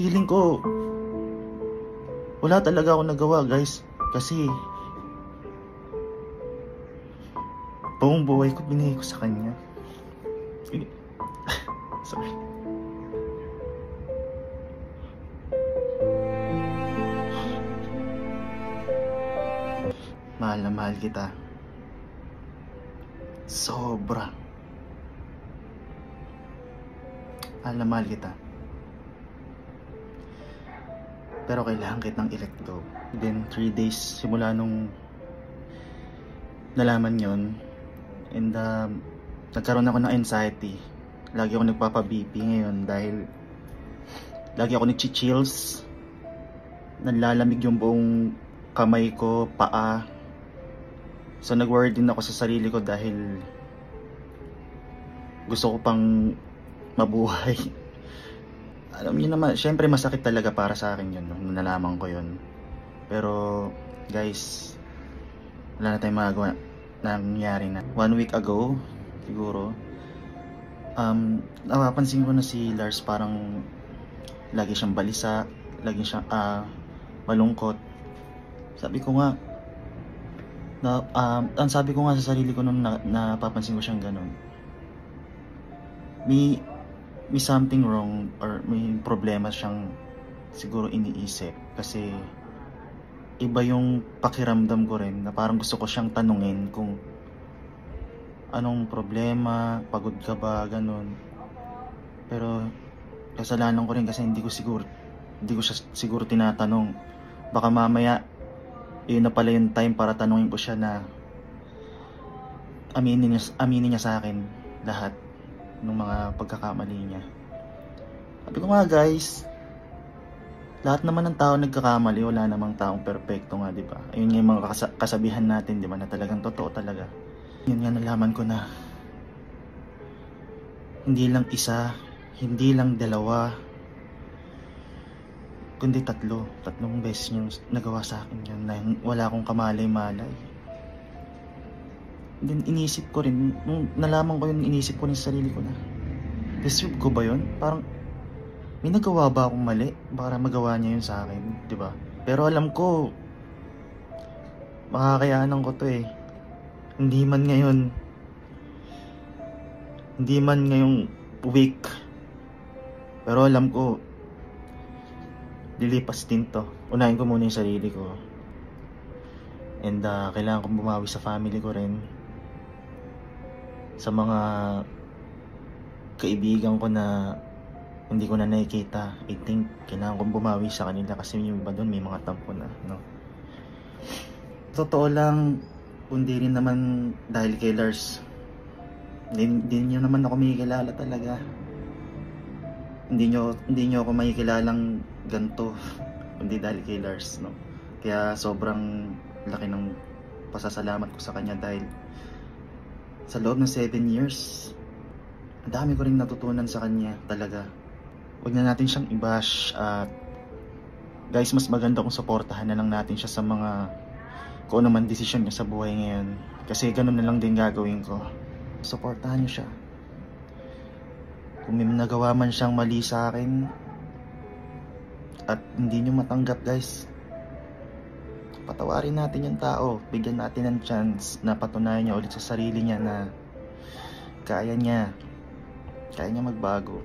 feeling ko wala talaga ako nagawa, guys. Kasi buong buhay ko binigay ko sa kanya. Sorry. Mahal na mahal kita. Sobra. Mahal na mahal kita. Pero kailangan kitang i-let go. Then 3 days simula nung nalaman yon. And nagkaroon ako ng anxiety. Lagi ako nagpapa-BP ngayon dahil lagi ako nag-chills. Nanlalamig yung buong kamay ko, paa. So nag-worry din ako sa sarili ko dahil gusto ko pang mabuhay. Alam niyo naman, syempre masakit talaga para sa akin yun nung nalaman ko yun. Pero guys, wala na tayong magagawa. Nangyari na 1 week ago siguro, napapansin ko na si Lars parang lagi siyang balisa, lagi siyang malungkot. Sabi ko nga ang sabi ko nga sa sarili ko nung napapansin ko siyang ganun, may something wrong or may problema siyang siguro iniisip. Kasi iba yung pakiramdam ko rin na parang gusto ko siyang tanungin kung anong problema, pagod ka ba, ganun. Pero kasalanan ko rin kasi hindi ko siya siguro tinatanong. Baka mamaya yun na pala yung time para tanungin ko siya na aminin niya sa akin lahat ng mga pagkakamali niya. Sabi ko nga guys, lahat naman ng tao nagkakamali, wala namang taong perfecto nga, di ba? Ayun yung mga kasabihan natin, di ba, na talagang totoo talaga. Yun nga, nalaman ko na hindi lang isa, hindi lang dalawa, kundi tatlong beses niya nagawa sa akin yun na wala akong kamalay-malay. Then inisip ko rin, nung nalaman ko yun, inisip ko rin sa sarili ko na deserve ko ba yun? Parang may nagawa ba akong mali para magawa niya yun sa akin, di ba? Pero alam ko makakayanan ko to eh. Hindi man ngayong week, pero alam ko lilipas din to. Unahin ko muna yung sarili ko. And kailangan kong bumawi sa family ko rin, sa mga kaibigan ko na hindi ko na nakikita. I think kailangan kong bumawi sa kanila kasi yung iba doon may mga tampo na, no? Totoo lang, kundi rin naman dahil kay Lars. Hindi niyo naman ako makikilala talaga. Hindi niyo ako makikilalang ganito kundi dahil kay Lars, no? Kaya sobrang laki ng pasasalamat ko sa kanya dahil sa loob ng 7 years, ang dami ko rin natutunan sa kanya talaga. Huwag na natin siyang i-bash at guys, mas maganda kung suportahan na lang natin siya sa mga kung ano man desisyon niya sa buhay ngayon. Kasi ganun na lang din gagawin ko. Suportahan niyo siya. Kung may nagawa man siyang mali sa akin at hindi niyo matanggap guys, patawarin natin yung tao. Bigyan natin ng chance na patunayan niya ulit sa sarili niya na kaya niya magbago.